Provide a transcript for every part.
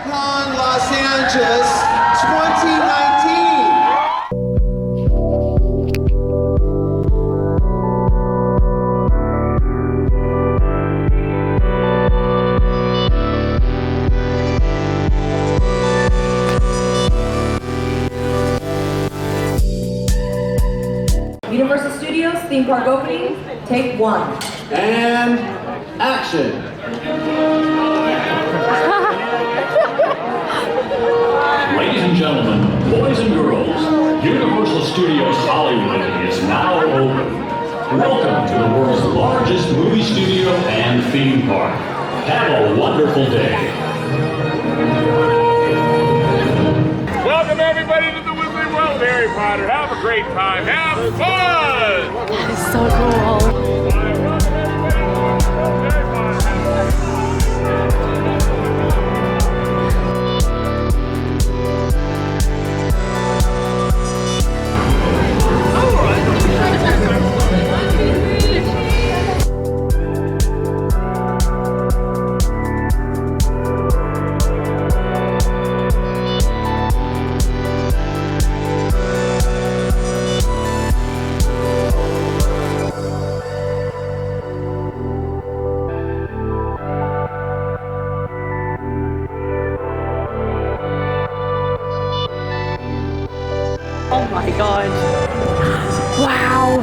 DragCon Los Angeles 2019. Universal Studios theme park opening, take one. And action. Ladies and gentlemen, boys and girls, Universal Studios Hollywood is now open. Welcome to the world's largest movie studio and theme park. Have a wonderful day. Welcome everybody to the Wizarding World of Harry Potter. Have a great time. Have fun! That is so cool. Oh my god. Wow.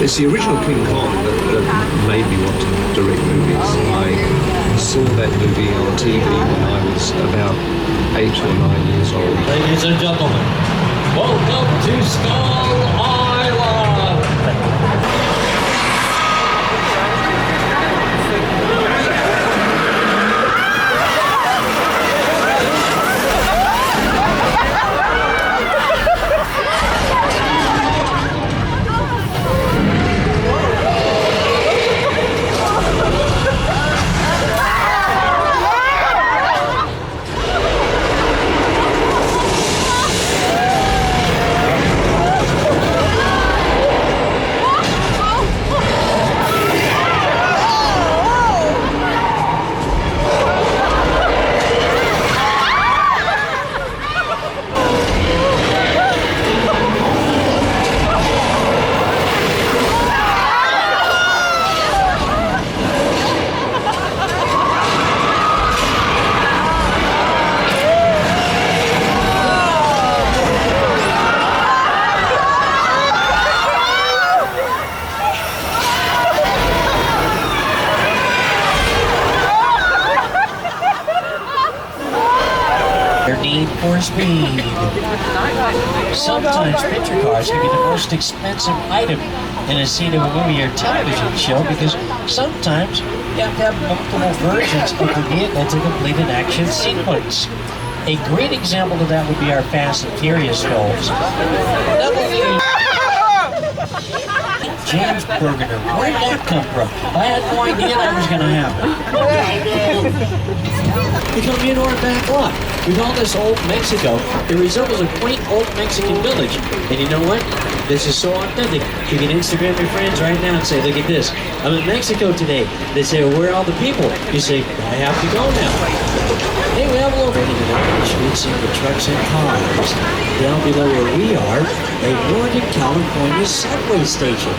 It's the original King Kong that made me want to direct movies. I saw that movie on TV when I was about 8 or 9 years old. Ladies and gentlemen, welcome to Skull Island! Their need for speed. Sometimes picture cars can be the most expensive item in a scene of a movie or television show because sometimes you have to have multiple versions of the vehicle to complete an action sequence. A great example of that would be our Fast and Furious films. James Burgener, where did that come from? I had no idea that was going to happen. We come into our back lot. We call this Old Mexico. It resembles a quaint old Mexican village. And you know what? This is so authentic. You can Instagram your friends right now and say, look at this. I'm in Mexico today. They say, well, where are all the people? You say, I have to go now. Hey, we have a little bit of the streets and the trucks and cars. Down below where we are, a Northern California subway station.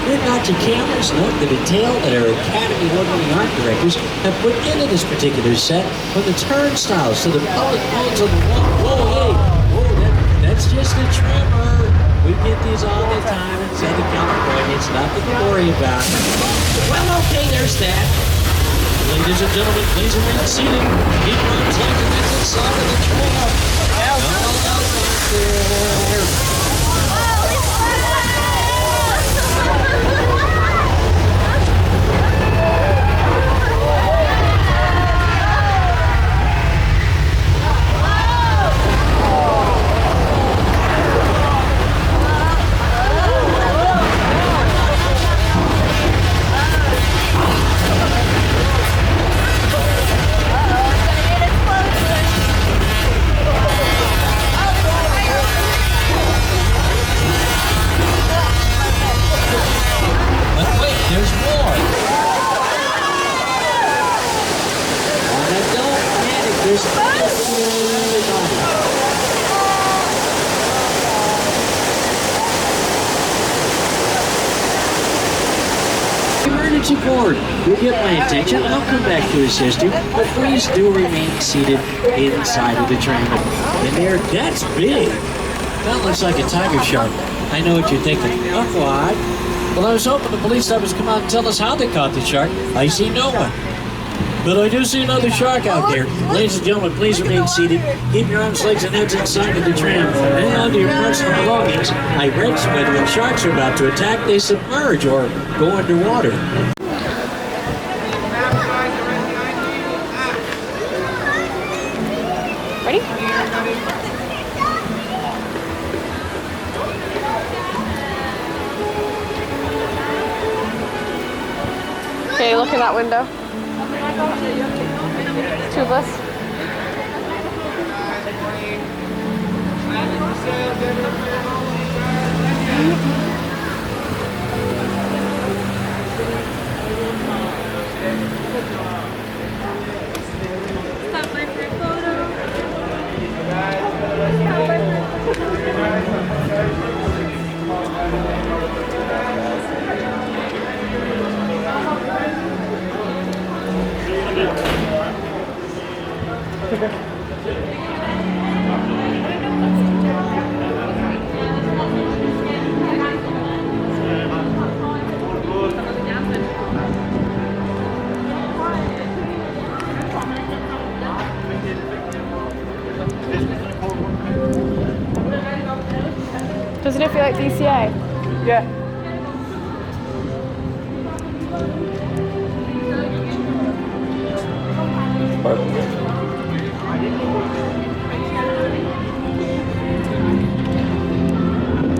We've got your cameras, look, the detail that our Academy Award-winning art directors have put into this particular set, from the turnstiles to the public phones on the wall. Whoa, hey, whoa, that's just a trimmer. We get these all the time in Southern California. It's nothing to worry about. Well, okay, there's that. Ladies and gentlemen, please remain seated. Keep on taking this inside of the trail. is emergency cord. You'll get my attention. I'll come back to assist you, but please do remain seated inside of the train. And there, that's big. That looks like a tiger shark. I know what you're thinking. Oh, what? Well, I was hoping the police officers come out and tell us how they caught the shark. I see no one. But I do see another shark out there. Ladies and gentlemen, please remain seated. Keep your arms, legs, and heads inside of the tram. Hang on to your personal belongings. I read somewhere when sharks are about to attack, they submerge or go underwater. Ready? Okay, look in that window. Tubeless. Stop my free photo. Doesn't it feel like DCA? Yeah.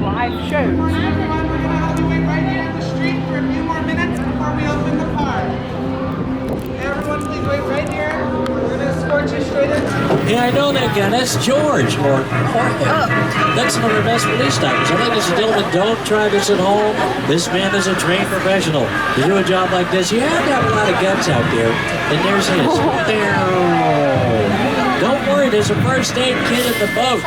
Live shows. We're gonna wait right here in the street for a few more minutes before we open the car. Everyone, please wait right here. We're gonna escort you straight into. Yeah, I know that guy. That's George, or Jorge. That's one of the best police divers. I think, ladies and gentlemen, don't try this at home. This man is a trained professional. To do a job like this, you have to have a lot of guts out there. And there's his. Don't worry, there's a first aid kit in the boat.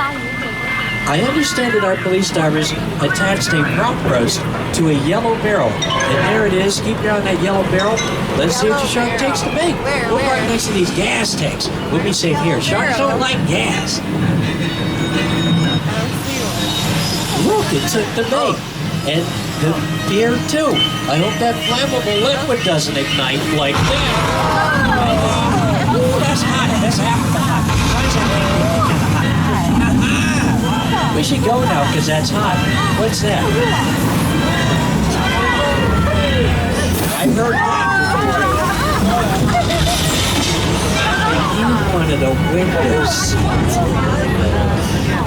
I understand that our police divers attached a prop roast to a yellow barrel. And there it is. Keep your eye on that yellow barrel. Let's see what your shark takes to bait. We're right next to these gas tanks. Let me say here, sharks don't like gas. Look, it took the bait. And the beer too. I hope that flammable liquid doesn't ignite like that. Ooh, that's hot. That's hot. We should go now because that's hot. What's that? I heard one of the windows.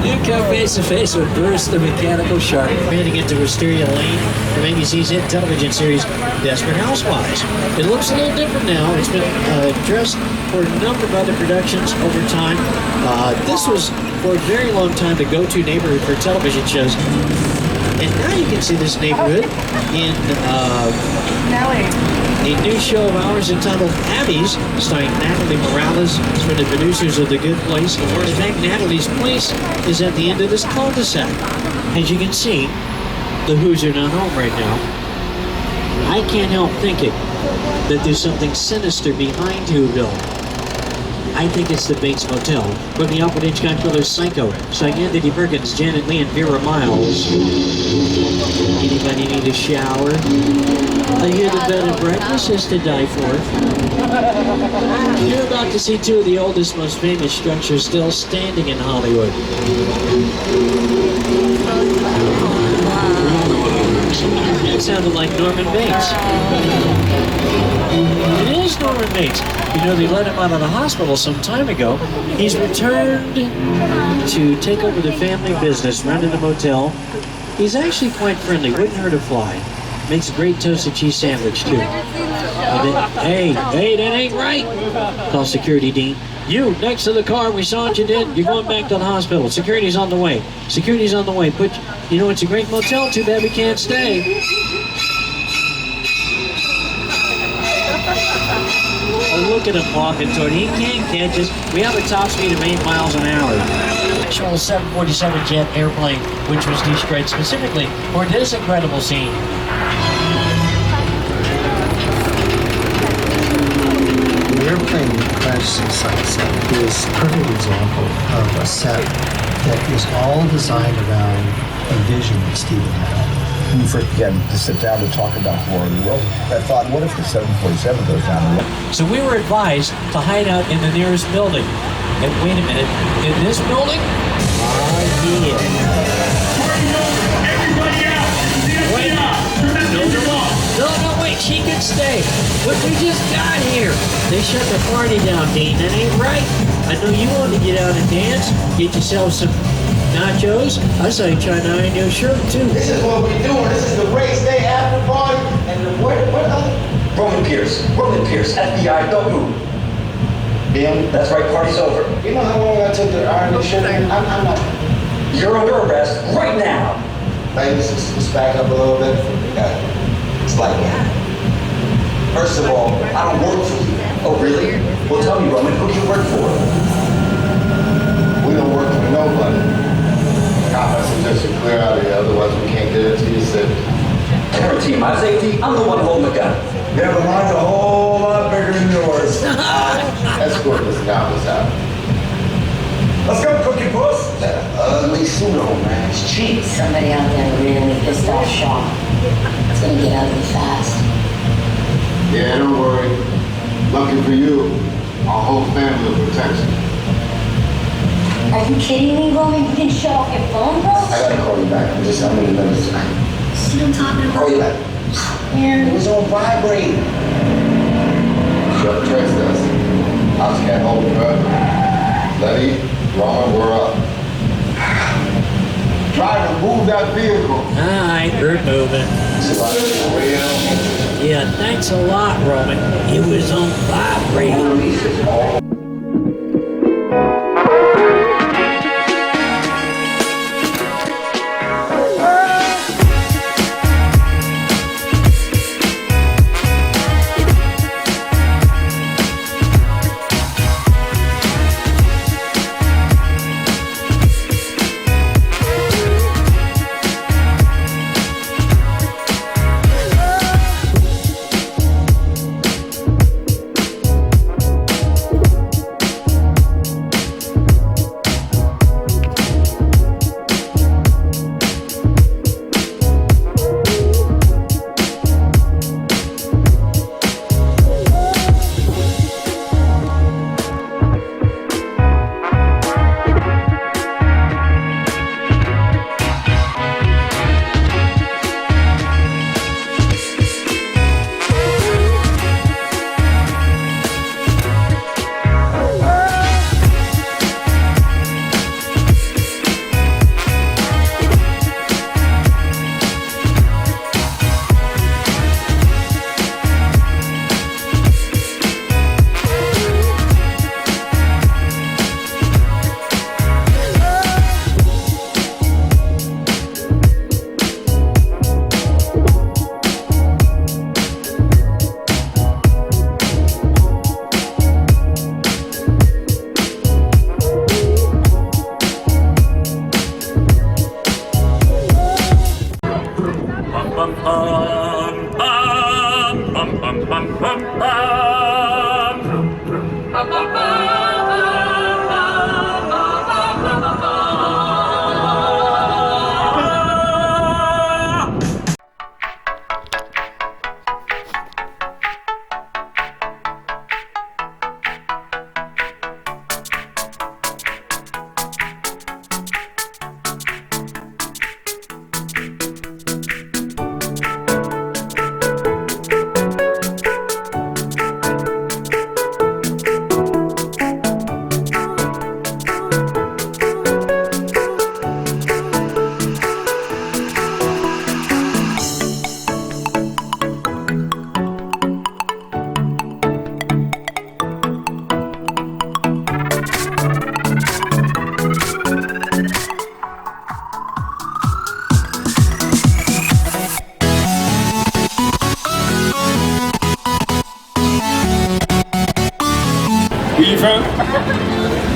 You come face to face with Bruce the Mechanical Shark, heading into Wisteria Lane from ABC's hit television series Desperate Housewives. It looks a little different now. It's been addressed for a number of other productions over time. This was, for a very long time, the go-to neighborhood for television shows. And now you can see this neighborhood in a new show of ours entitled Abby's, starring Natalie Morales for the producers of The Good Place. In fact, Natalie's place is at the end of this cul-de-sac. As you can see, the Who's are not home right now. I can't help thinking that there's something sinister behind Whoville. I think it's the Bates Motel. From the Alfred Hitchcock thriller Psycho, starring Anthony Perkins, Janet Leigh, and Vera Miles. Anybody need a shower? I hear the bed and breakfast is to die for. You're about to see two of the oldest, most famous structures still standing in Hollywood. That sounded like Norman Bates. It is Norman Bates. You know, they let him out of the hospital some time ago. He's returned to take over the family business, running the motel. He's actually quite friendly, wouldn't hurt a fly. Makes a great toasted cheese sandwich, too. Hey, that ain't right. Call security, Dean. You, next to the car, we saw what you did. You're going back to the hospital. Security's on the way. Security's on the way. You know, it's a great motel. Too bad we can't stay. Oh, look at him walking toward. He can't catch us. We have a top speed of 8 miles an hour. Actual 747 jet airplane, which was destroyed specifically for this incredible scene. The airplane crash suicide set is a perfect example of a set that is all designed around a vision that Steven had. We forget to sit down to talk about War of the World. I thought, what if the 747 goes down the road? So we were advised to hide out in the nearest building. And wait a minute, in this building? Yeah. Everybody out! Wait. No, wait, she can stay. What we just got here? They shut the party down, Dean. That ain't right. I know you want to get out and dance, get yourself some nachos. I saw you trying to iron your shirt, too. This is what we're doing. This is the race day after party. And what other? Roman Pierce, FBI, don't move. Damn. That's right, party's over. You know how long I took to iron this shirt? I'm not. You're under arrest right now. Hey, let's back up a little bit. It's like that. First of all, I don't work for you. Oh, really? Well, tell me, Roman, who do you work for? We don't work for nobody. I suggest you clear out of here, otherwise we can't get into your safety. Guarantee my safety? I'm the one holding the gun. Yeah, but mine's a whole lot bigger than yours. Escort this novice out. Let's go, Cookie Puss. That ugly pseudo, man. It's cheap. Somebody out there really pissed off Sean. It's gonna get ugly fast. Yeah, don't worry. Lucky for you, our whole family will protect you. Are you kidding me, Roman? You didn't shut off your phone, bro? I gotta call you back. I'm in the middle. See what I'm talking about? Call you back. Man. It was on vibrate. Shut trust us. House can't hold her. Letty, Ron, we're up. Try to move that vehicle. Alright, we're moving. Yeah, thanks a lot, Roman. It was on vibrate.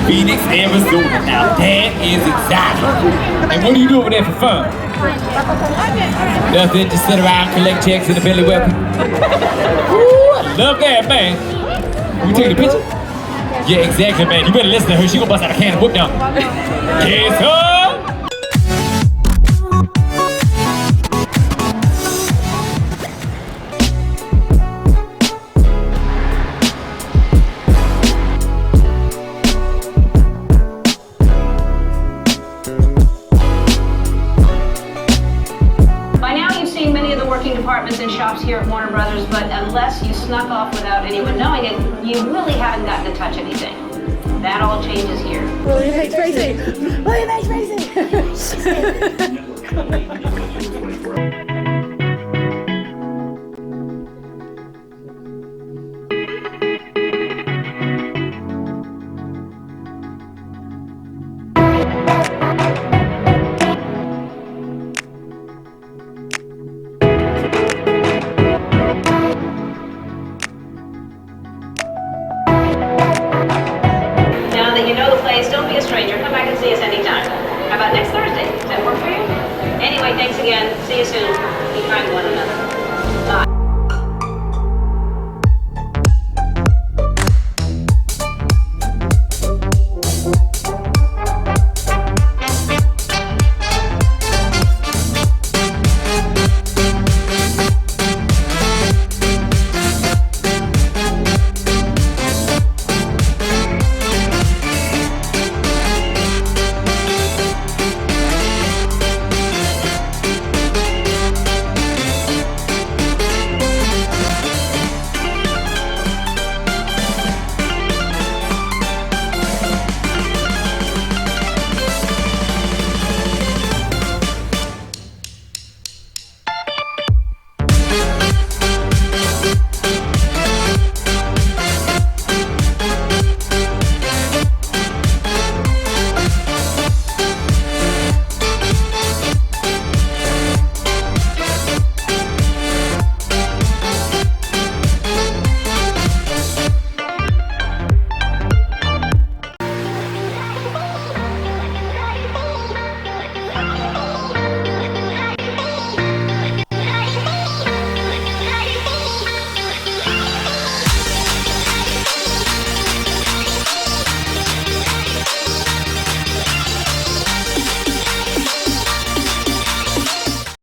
Phoenix, Arizona. Now that is exciting. And what are you doing there for fun? Nothing, just sit around, collect checks in the belly weapon. Ooh, I love that, man. Can we take a picture? Yeah, exactly, man. You better listen to her. She gonna bust out a can of whoop down. Yes, sir. Departments and shops here at Warner Brothers, but unless you snuck off without anyone knowing it, you really haven't gotten to touch anything. That all changes here. William H. Macy! William H. Macy! Don't be a stranger. Come back and see us anytime. How about next Thursday? Does that work for you? Anyway, thanks again. See you soon. Be kind to one another. Bye.